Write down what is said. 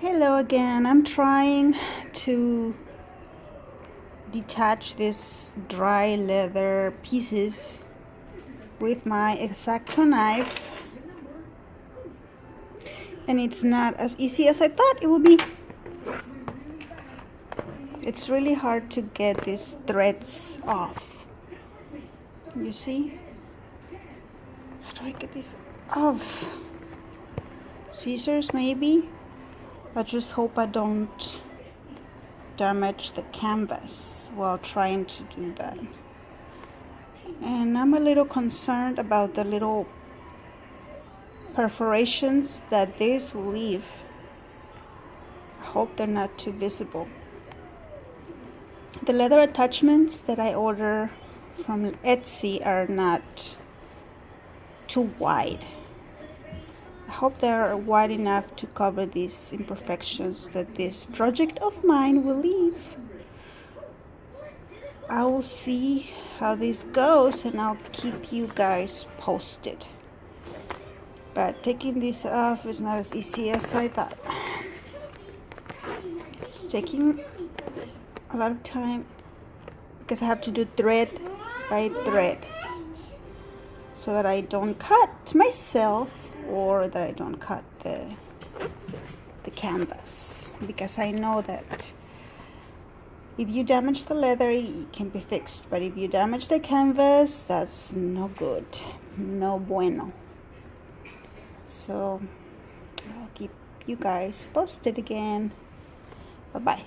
Hello again. I'm trying to detach these dry leather pieces with my X-Acto knife, and it's not as easy as I thought it would be. It's really hard to get these threads off. You see? How do I get this off? Scissors maybe? I just hope I don't damage the canvas while trying to do that. And I'm a little concerned about the little perforations that this will leave. I hope they're not too visible. The leather attachments that I order from Etsy are not too wide. I hope they're wide enough to cover these imperfections that this project of mine will leave. I will see how this goes and I'll keep you guys posted. But taking this off is not as easy as I thought. It's taking a lot of time because I have to do thread by thread so that I don't cut myself or that I don't cut the canvas, because I know that if you damage the leather it can be fixed, but if you damage the canvas, that's no good, no bueno. So I'll keep you guys posted again. Bye bye.